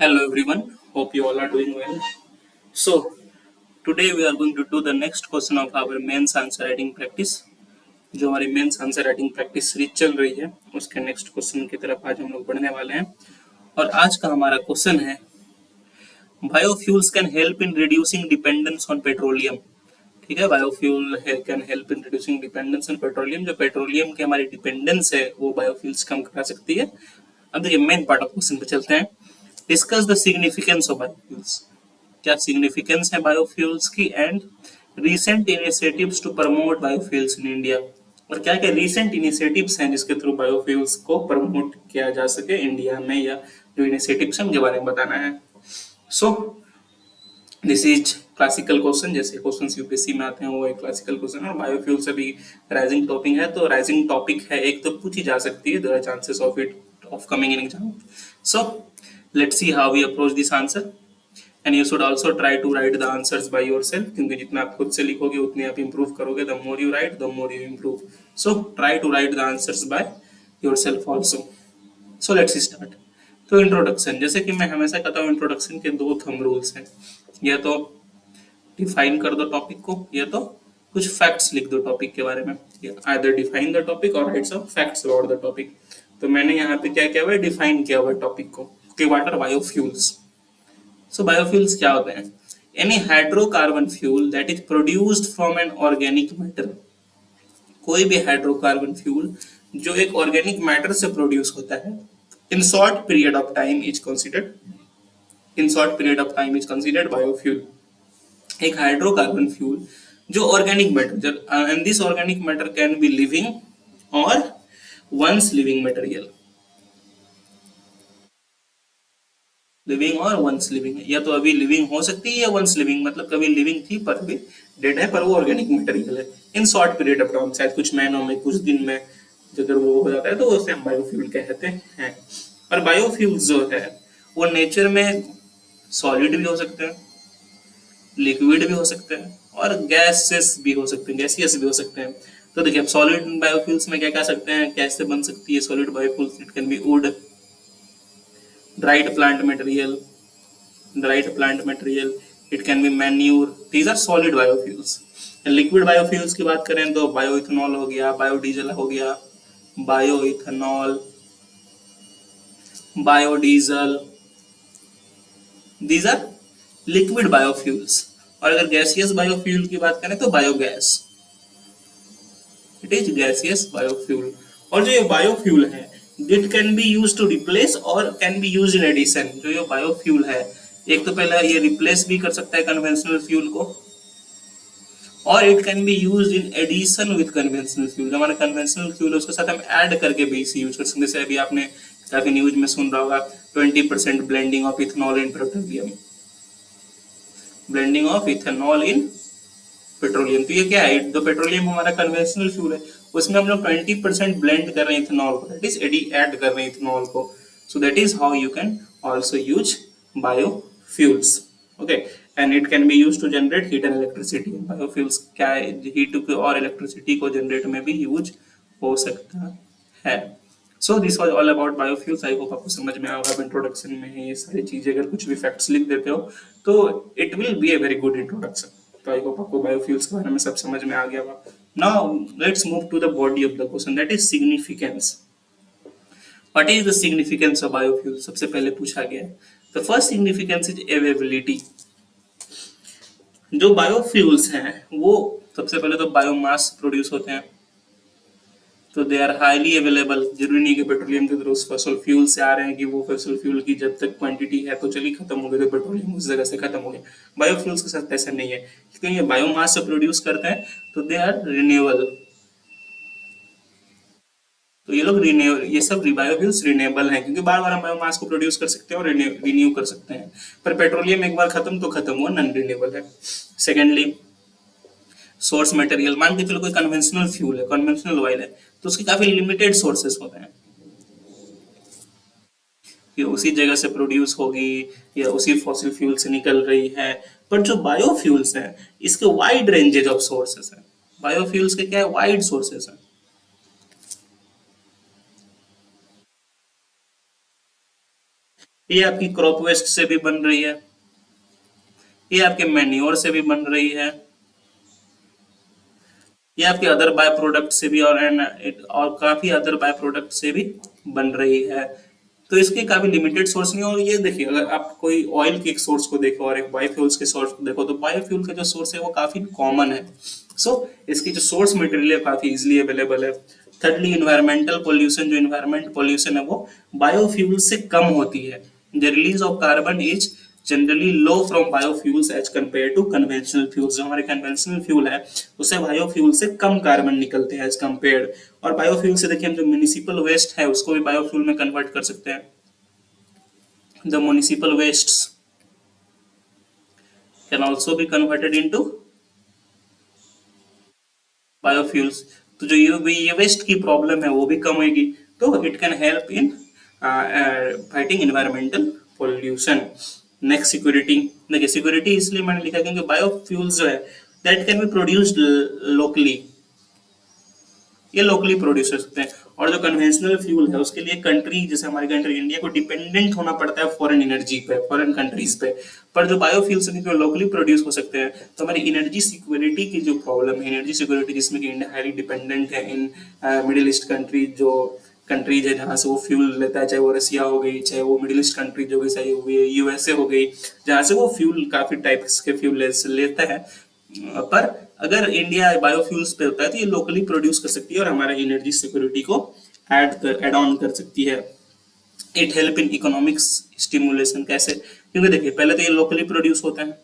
Hello everyone, hope you all are doing well. So, today we are going to do the next question of our mains answer writing practice. जो हमारी mains answer writing practice series चल रही है उसके next question की तरफ आज हम लोग बढ़ने वाले हैं। और आज का हमारा क्वेश्चन है, biofuels can help in reducing dependence on petroleum. ठीक है, biofuel can help in reducing dependence on petroleum. जो पेट्रोलियम की हमारी डिपेंडेंस है वो बायोफ्यूल्स कम करा सकती है। अब देखिए मेन पार्ट ऑफ क्वेश्चन पे चलते हैं। Discuss the significance of biofuels. क्या सिग्निफिकेंस है बायोफ्यूल्स की, and recent initiatives to promote biofuels in India. और क्या क्या रीसेंट इनिशिएटिव्स हैं जिसके थ्रू बायोफ्यूल्स को प्रमोट किया जा सके इंडिया में, या जो इनिशिएटिव्स हैं उनके बारे में बताना है। So this is classical question, जैसे क्वेश्चन यूपीएससी में आते हैं वो एक क्लासिकल क्वेश्चन है। और बायोफ्यूल से भी राइजिंग टॉपिक है, तो राइजिंग टॉपिक है एक तो पूछी जा सकती है, there are chances of it of coming in exam. So let's see how we approach this answer, and you should also try to write the answers by yourself, क्योंकि जितना आप खुद से लिखोगे उतने आप इंप्रूव करोगे। The more you write the more you improve. So try to write the answers by yourself also. So let's start. तो इंट्रोडक्शन, जैसे कि मैं हमेशा कहता हूँ, इंट्रोडक्शन के दो थंब रूल्स हैं। या तो डिफाइन कर दो टॉपिक को, या तो कुछ फैक्ट्स लिख दो टॉपिक के बारे में। आइदर डिफाइन द टॉपिक और write some facts about the topic. तो मैंने यहाँ पे क्या किया हुआ है, डिफाइन किया हुआ है टॉपिक को कि what are biofuels. So biofuels क्या होते हैं? Any hydrocarbon fuel that is produced from an organic matter. कोई भी हाइड्रोकार्बन फ्यूल जो एक ऑर्गेनिक मैटर से प्रोड्यूस होता है, in short period of time is considered biofuel. एक हाइड्रोकार्बन फ्यूल जो organic matter, and this organic matter can be living और वंस लिविंग मटेरियल। लिविंग और वंस लिविंग है, या तो अभी लिविंग हो सकती है या वंस लिविंग, मतलब कभी लिविंग थी पर अभी डेड है, पर वो ऑर्गेनिक मटेरियल है। In short period of time, शायद कुछ महीनों में, कुछ दिन में अगर वो हो जाता है तो उसे हम बायोफ्यूल कहते हैं। और बायोफ्यूल जो है वो नेचर में सॉलिड भी हो सकते हैं, लिक्विड भी हो सकते हैं, और गैसेस भी हो सकते हैं, गैसियस भी हो सकते हैं। तो देखिए, अब सॉलिड बायोफ्यूल्स में क्या कह सकते हैं, कैसे बन सकती है solid biofuels? It can be wood, dried plant material, it can be manure. These are solid biofuels. Liquid biofuels की बात करें तो बायोइथेनॉल हो गया, बायोडीजल हो गया, bioethanol, biodiesel, these are liquid biofuels. और अगर गैसियस बायोफ्यूल की बात करें तो biogas, it is gaseous biofuel. और जो ये बायोफ्यूल है, it can be use to replace और can be use in addition. जो ये बायोफ्यूल है, एक तो पहला ये रिप्लेस भी कर सकता है कन्वेंशनल फ्यूल को, और it can be use in addition with conventional fuel. हमारा कन्वेंशनल फ्यूल है उसके साथ हम ऐड करके भी इसे यूज कर सकते हैं। जैसे अभी आपने काफी न्यूज में सुन रहा होगा, 20% blending of ethanol in petroleum, blending of ethanol in petroleum. तो ये क्या है, जो पेट्रोलियम हमारा कन्वेंशनल फ्यूल है उसमें हम लोग 20% ब्लेंड कर रहे हैं इथेनॉल को, दैट इज एडी ऐड कर रहे हैं इथेनॉल को। So that is how you can also use biofuels. Okay, and it can be use to generate heat and electricity. Biofuels क्या है, हीट और इलेक्ट्रिसिटी को जनरेट में भी यूज हो सकता है। So this was all about biofuels. I hope आपको समझ में आएगा। इंट्रोडक्शन में ये सारी चीजें अगर कुछ भी फैक्ट्स लिख देते हो तो it will be a very good introduction. तो आई होप आपको बायोफ्यूल्स के बारे में सब समझ में आ गया होगा। Now let's move to the body of the question, that is significance. What is the significance of biofuel? सबसे पहले पूछा गया है। The first significance is availability. जो बायोफ्यूल्स हैं वो सबसे पहले तो बायोमास प्रोड्यूस होते हैं, तो दे आर हाईली अवेलेबल। जरूरी नहीं कि पेट्रोलियम के थ्रू फॉसिल फ्यूल से आ रहे हैं कि वो फॉसिल फ्यूल की जब तक क्वांटिटी है तो चली खत्म हो गई, तो पेट्रोलियम उस जगह से खत्म हो गया। बायोफ्यूल्स के साथ ऐसा नहीं है, क्योंकि ये बायोमास से प्रोड्यूस करते हैं तो दे आर रिन्यूएबल। तो ये लोग रिन्यू, ये सब बायोफ्यूल्स रिन्यूएबल हैं, क्योंकि बार बार हम बायोमास को प्रोड्यूस कर सकते हैं और रिन्यू कर सकते हैं। पर पेट्रोलियम एक बार खत्म तो खत्म, वो नॉन रिन्यूएबल है। Secondly, source material. मान के चलो कोई कन्वेंशनल फ्यूल है, कन्वेंशनल ऑयल है, तो उसके काफी लिमिटेड सोर्सेस होते हैं कि उसी जगह से प्रोड्यूस होगी या उसी फॉसिल फ्यूल से निकल रही है। पर जो बायोफ्यूल्स हैं इसके वाइड रेंजेज ऑफ सोर्सेस हैं। बायोफ्यूल्स के क्या है, वाइड सोर्सेस हैं। ये आपकी क्रॉप वेस्ट से भी बन रही है, ये आपके मैन्योर से भी बन रही है, ये आपके अदर बाय प्रोडक्ट से भी और काफी अदर बाय प्रोडक्ट से भी बन रही है। तो इसके काफी लिमिटेड सोर्स नहीं है। और ये देखिए, अगर आप कोई ऑयल के एक सोर्स को देखो और एक बायोफ्यूल्स के सोर्स को देखो, तो बायोफ्यूल का जो सोर्स है वो काफी कॉमन है। सो इसकी जो सोर्स मटेरियल है काफी इजिली अवेलेबल है। thirdly, इन्वायरमेंटल पोल्यूशन, जो इन्वायरमेंट पोल्यूशन है वो बायोफ्यूल से कम होती है। The release of carbon is generally low from biofuels as compare to conventional fuels. जो हमारे कन्वेंशनल फ्यूल है उससे बायोफ्यूल से कम कार्बन निकलते हैं एज कंपेयर। और बायोफ्यूल से देखिए, हम जो म्यूनिसिपल वेस्ट है उसको भी बायोफ्यूल में कन्वर्ट कर सकते हैं। The municipal wastes can also be converted into biofuels। तो जो ये वेस्ट की प्रॉब्लम है वो भी कम होगी। तो it can help in fighting environmental pollution. Next, security. देखिए, सिक्योरिटी इसलिए मैंने लिखा क्योंकि बायोफ्यूल्स जो है that can be produced locally, ये लोकली प्रोड्यूस कर सकते हैं। और जो कन्वेंशनल फ्यूल है उसके लिए कंट्री, जैसे हमारी कंट्री इंडिया को डिपेंडेंट होना पड़ता है फॉरेन एनर्जी पे, फॉरेन कंट्रीज पे। पर जो बायोफ्यूल्स हैं जो लोकली प्रोड्यूस हो सकते हैं, तो हमारी एनर्जी सिक्योरिटी की जो प्रॉब्लम है, एनर्जी सिक्योरिटी जिसमें कि इंडिया हाईली डिपेंडेंट है इन मिडिल ईस्ट कंट्री, जो कंट्रीज है जहाँ से वो फ्यूल लेता है, चाहे वो रसिया हो गई, चाहे वो मिडिल ईस्ट कंट्री जो भी सही हो गई, यूएसए हो गई, जहाँ से वो फ्यूल काफी टाइप्स के फ्यूल लेता है। पर अगर इंडिया बायोफ्यूल्स पे होता है तो ये लोकली प्रोड्यूस कर सकती है और हमारे एनर्जी सिक्योरिटी को ऐड ऑन कर सकती है। It help in economics stimulation. कैसे? क्योंकि देखिए, पहले तो ये लोकली प्रोड्यूस होते हैं,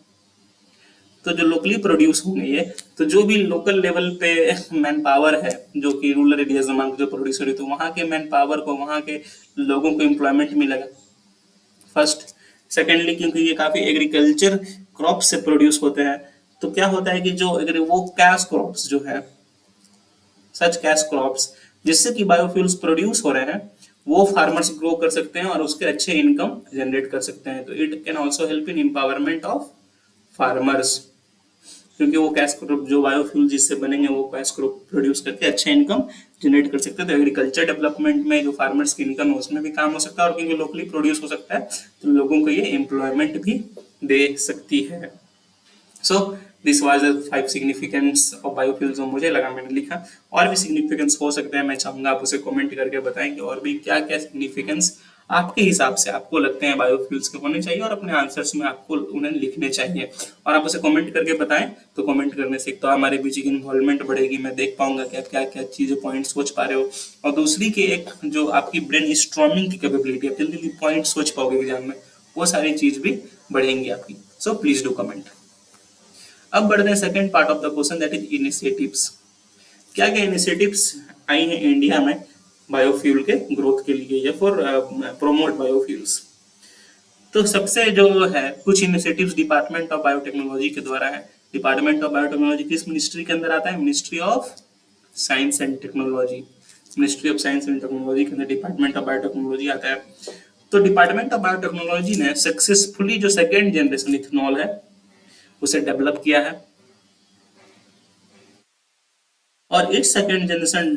तो जो लोकली प्रोड्यूस होंगे ये, तो जो भी लोकल लेवल पे मैन पावर है जो कि रूरल एरियाज में जो प्रोड्यूस हो रही, तो वहाँ के मैन पावर को, वहाँ के लोगों को एम्प्लॉयमेंट मिलेगा फर्स्ट। सेकेंडली, क्योंकि ये काफी एग्रीकल्चर क्रॉप से प्रोड्यूस होते हैं, तो क्या होता है कि जो अगर वो कैश क्रॉप्स जो है, सच कैश क्रॉप्स जिससे कि बायोफ्यूल्स प्रोड्यूस हो रहे हैं, वो फार्मर्स ग्रो कर सकते हैं और उसके अच्छे इनकम जनरेट कर सकते हैं। तो it can also help in empowerment of farmers, क्योंकि वो कैश क्रॉप जो बायोफ्यूल जिससे बनेंगे वो कैश क्रॉप प्रोड्यूस करके अच्छा इनकम जनरेट कर सकते हैं। तो एग्रीकल्चर डेवलपमेंट में जो फार्मर्स की इनकम है उसमें भी काम हो सकता है, और क्योंकि लोकली प्रोड्यूस हो सकता है तो लोगों को ये एम्प्लॉयमेंट भी दे सकती है। So this was the 5 significance of biofuels, जो मुझे लगा मैंने लिखा। और भी सिग्निफिकेंस हो सकते हैं, मैं चाहूंगा आप उसे कमेंट करके बताएं कि और भी क्या क्या सिग्निफिकेंस आपके हिसाब से आपको लगते हैं बायोफ्यूल्स के होने चाहिए, और अपने आंसर्स में आपको उन्हें लिखने चाहिए। और आप उसे कमेंट करके बताएं, तो कमेंट करने से एक तो हमारे बीच की इन्वॉल्वमेंट बढ़ेगी, मैं देख पाऊंगा कि आप क्या क्या चीजें पॉइंट सोच पा रहे हो, और दूसरी की एक जो आपकी ब्रेन स्ट्रॉमिंग की कैपेबिलिटी, आप जल्दी पॉइंट सोच पाओगे एग्जाम में, वो सारी चीज भी बढ़ेंगी आपकी। So please do comment. अब बढ़ते हैं second part of the question, that is initiatives. क्या क्या इनिशिएटिव्स आई हैं इंडिया में बायोफ्यूल के ग्रोथ के लिए या फॉर प्रोमोट बायोफ्यूल्स। तो सबसे जो है कुछ इनिशिएटिव्स डिपार्टमेंट ऑफ बायोटेक्नोलॉजी के द्वारा है। डिपार्टमेंट ऑफ बायोटेक्नोलॉजी किस मिनिस्ट्री के अंदर आता है? Ministry of science and technology. Ministry of science and technology के अंदर डिपार्टमेंट ऑफ बायोटेक्नोलॉजी आता है। तो डिपार्टमेंट ऑफ बायोटेक्नोलॉजी ने सक्सेसफुली जो सेकेंड जनरेशन इथेनॉल है उसे डेवलप किया है, और इस सेकेंड जनरेशन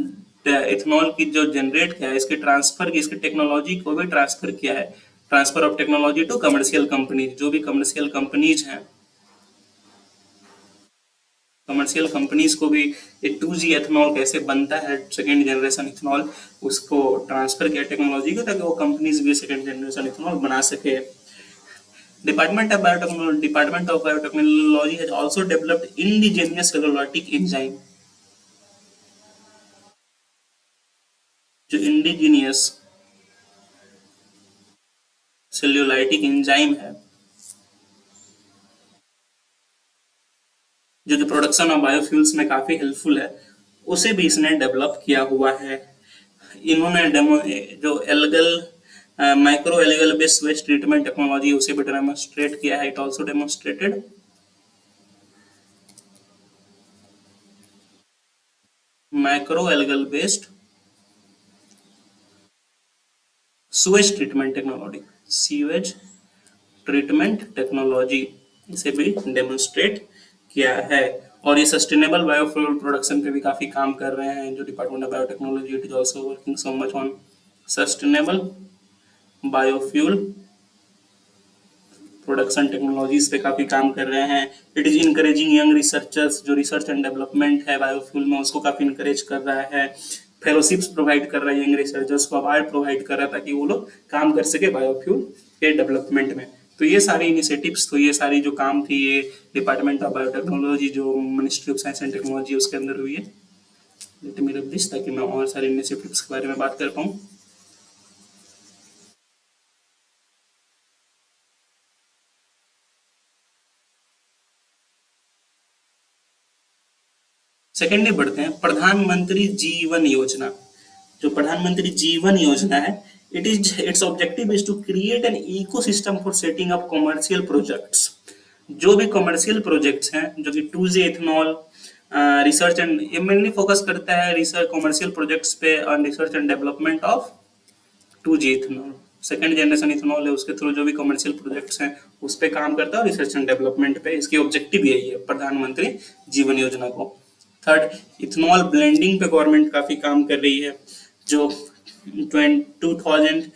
इथेनॉल की जो जनरेट किया है, इसके ट्रांसफर की, इसकी टेक्नोलॉजी को भी ट्रांसफर किया है। Transfer of technology to commercial companies. जो भी कमर्शियल कंपनीज हैं, कमर्शियल कंपनीज को भी ये 2G एथेनॉल कैसे बनता है, सेकेंड जनरेशन इथेनॉल, उसको ट्रांसफर किया टेक्नोलॉजी को, ताकि वो कंपनीज भी सेकेंड जनरेशन इथेनॉल बना सके। Department of biotechnology has also developed indigenous cellulolytic enzyme. जो इंडिजिनियस सेल्यूलाइटिक एंजाइम है, जो कि प्रोडक्शन ऑफ बायोफ्यूल्स में काफी हेल्पफुल है, उसे भी इसने डेवलप किया हुआ है। इन्होंने डेमो जो algal micro algal based waste treatment technology उसे भी डेमोन्स्ट्रेट किया है। It also demonstrated micro algal based sewage treatment technology, sewage treatment technology, इसे भी डेमोन्स्ट्रेट किया है। और ये सस्टेनेबल बायोफ्यूल प्रोडक्शन पे भी काफी काम कर रहे हैं। जो department of biotechnology, it is also working so much on sustainable biofuel production technologies पे काफी काम कर रहे हैं। It is encouraging young researchers, जो रिसर्च एंड डेवलपमेंट है बायोफ्यूल में उसको काफी इनकरेज कर रहा है। फेलोशिप्स प्रोवाइड कर रहा है यंग रिसर्चर्स को, अवार्ड प्रोवाइड कर रहा है ताकि वो लोग काम कर सके बायोफ्यूल के डेवलपमेंट में। तो ये सारी इनिशिएटिव्स, तो ये सारी जो काम थी ये डिपार्टमेंट ऑफ बायोटेक्नोलॉजी जो ministry of science and technology उसके अंदर हुई है। लेट मी रीड दिस ताकि मैं और सारे इनिशिएटिव्स के बारे में बात कर पाऊँ। सेकेंडली बढ़ते हैं प्रधानमंत्री जीवन योजना। जो प्रधानमंत्री जीवन योजना है, it's objective is to create an ecosystem for setting up commercial projects. जो भी कमर्शियल प्रोजेक्ट्स हैं जो कि 2G इथेनॉल रिसर्च एंड, ये मेनली फोकस करता है रिसर्च कमर्शियल प्रोजेक्ट्स पे और research and development of 2G ethanol, second generation ethanol है उसके थ्रू जो भी कमर्शियल प्रोजेक्ट्स हैं उस पे काम करता है रिसर्च एंड डेवलपमेंट पे। इसकी ऑब्जेक्टिव यही है प्रधानमंत्री जीवन योजना को। थर्ड, इथेनॉल ब्लेंडिंग पे गवर्नमेंट काफी काम कर रही है। जो 2000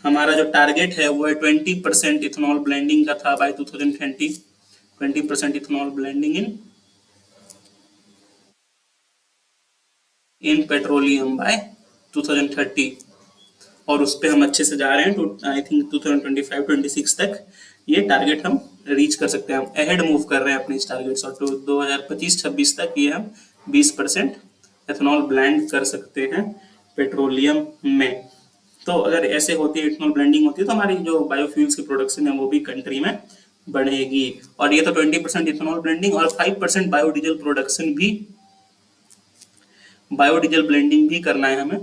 हमारा जो टारगेट है वो है 20% इथेनॉल ब्लेंडिंग का था by 2020, 20% ethanol blending in petroleum by 2030, और उस पर हम अच्छे से जा रहे हैं टू आई थिंक 2025-26 तक ये टारगेट हम रीच कर सकते हैं। हम अहेड मूव कर रहे हैं अपने इस टारगेट से, और 2025-26 तक ये हम 20% एथेनॉल ब्लेंड कर सकते हैं पेट्रोलियम में। तो अगर ऐसे होती है इथेनॉल ब्लेंडिंग होती है तो हमारी जो बायोफ्यूल्स की प्रोडक्शन है वो भी कंट्री में बढ़ेगी। और ये तो 20% इथेनॉल ब्लेंडिंग और 5% बायोडीजल प्रोडक्शन भी, बायोडीजल ब्लेंडिंग भी करना है हमें।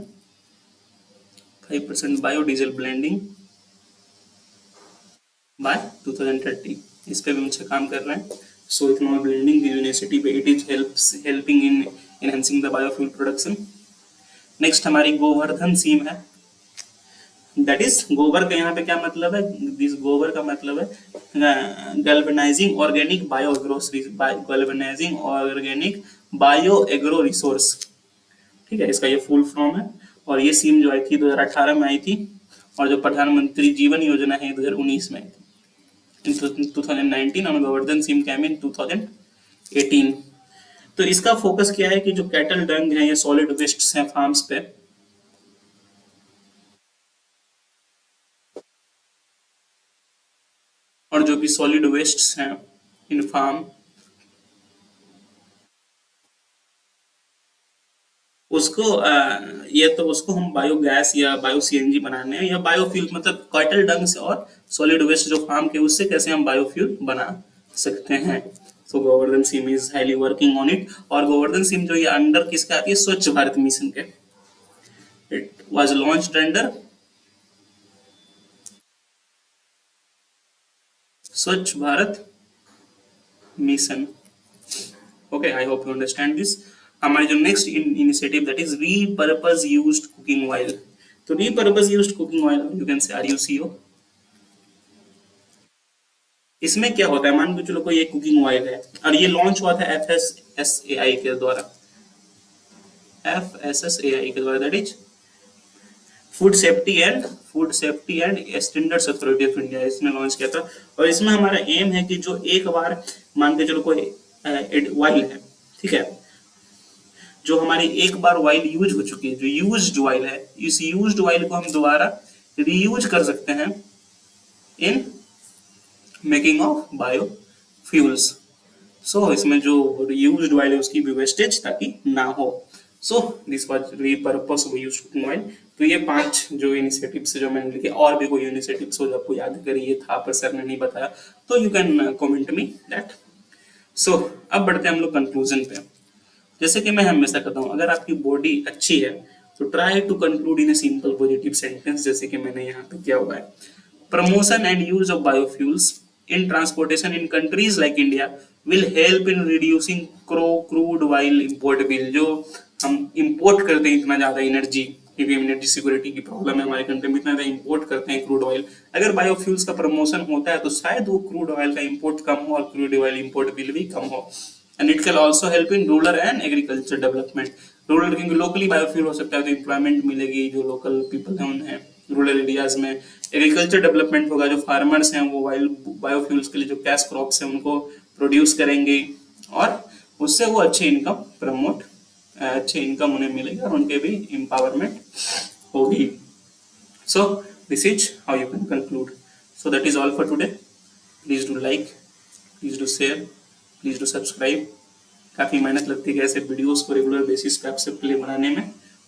5% बायोडीजल ब्लेंडिंग बाय 2030, इस पे भी मुझे काम कर रहे हैं। सो इथेनॉल ब्लेंडिंग यूनिवर्सिटी पे it is helping in enhancing the biofuel production. Next हमारी गोवर्धन स्कीम है। दैट इज गोबर का यहाँ पे क्या मतलब है, दिस गोबर का मतलब है galvanising organic bio agro, galvanising organic bio agro resource, ठीक है, इसका ये फुल फॉर्म है। और ये स्कीम जो आई थी 2018 में आई थी, और जो प्रधानमंत्री जीवन योजना है 2019 में आई थी। इन 2019 और गोवर्धन स्कीम कैम इन 2018। तो इसका फोकस क्या है कि जो कैटल डंग है, ये सॉलिड वेस्ट हैं फार्म्स पे, और जो भी सॉलिड वेस्ट हैं इन फार्म उसको ये तो उसको हम बायोगैस या बायो सीएनजी बनाने हैं या बायोफ्यूल, मतलब कैटल डंग से और सॉलिड वेस्ट जो फार्म के उससे कैसे हम बायोफ्यूल बना सकते हैं। तो Govardhan scheme is highly working on it. और गोवर्धन स्कीम जो ये अंडर किसके आती है, स्वच्छ भारत मिशन के। It was launched under Swachh Bharat mission. Okay, I hope you understand this. हमारी जो next initiative that is repurpose used cooking oil. तो repurpose used cooking oil you can say RUCO। इसमें क्या होता है, मान के चलो कोई एक कुकिंग ऑयल है और ये लॉन्च हुआ था FSSAI के द्वारा, FSSAI के द्वारा, that is food safety and standards authority of India, इसने लॉन्च किया था। और इसमें हमारा एम है कि जो एक बार मान के चलो कोई ऑयल है, ठीक है, जो हमारी एक बार ऑयल यूज हो चुकी है, जो यूज्ड ऑयल है, इस यूज्ड ऑयल को हम दोबारा रीयूज कर सकते हैं इन मेकिंग ऑफ बायोफ्यूल्स। सो इसमें जो यूज्ड ऑयल है उसकी भी वेस्टेज ताकि ना हो। So this was repurpose of used cooking oil. तो ये 5 जो इनिशिएटिव्स जो मैंने लिखे, और भी कोई इनिशिएटिव्स हो जो आपको याद करिए, ये था पर सर ने नहीं बताया, तो you can comment me that. So अब बढ़ते हैं हम लोग कंक्लूजन पे। जैसे कि मैं हमेशा कहता हूँ, अगर आपकी बॉडी अच्छी है तो try to conclude in a simple positive sentence, जैसे कि मैंने यहाँ पे किया हुआ है। Promotion and use of biofuels in transportation in countries like India will help in reducing crude oil import bill। जो हम इंपोर्ट करते हैं इतना ज्यादा एनर्जी, क्योंकि एनर्जी सिक्योरिटी की प्रॉब्लम है हमारे कंट्री में, इतना ज्यादा इंपोर्ट करते हैं क्रूड ऑयल। अगर बायोफ्यूल्स का प्रमोशन होता है तो शायद वो क्रूड ऑयल का इंपोर्ट कम हो और क्रूड ऑयल इंपोर्ट बिल भी कम हो। And it can also help in rural and agriculture development. Rural क्योंकि लोकली बायोफ्यूल हो सकता है तो एम्प्लॉयमेंट मिलेगी, जो लोकल पीपल है उन्हें रूरल एरियाज में। एग्रीकल्चर डेवलपमेंट होगा, जो फार्मर्स हैं वो बायोफ्यूल्स के लिए जो कैश क्रॉप्स हैं उनको प्रोड्यूस करेंगे और उससे वो अच्छी इनकम उन्हें मिलेगी और उनके भी एम्पावरमेंट होगी। So this is how you can conclude. So that is all for today. Please do like, please do share, please do subscribe. काफ़ी मेहनत लगती है ऐसे वीडियोस को रेगुलर बेसिस पे आप सबके लिए बनाने में,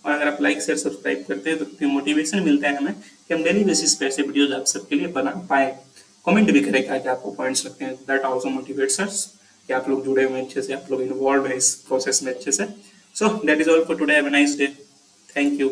और अगर आप लाइक शेयर सब्सक्राइब करते हैं तो काफ़ी मोटिवेशन मिलता है हमें कि हम डेली बेसिस पे ऐसे वीडियोस आप सबके लिए बना पाए। कमेंट भी करें क्या आपको पॉइंट्स लगते हैं, दैट आल्सो मोटिवेट्स अस कि आप लोग जुड़े हुए हैं अच्छे से, आप लोग इन्वॉल्व हैं इस प्रोसेस में अच्छे से। सो that is all for today, have a nice day, thank you.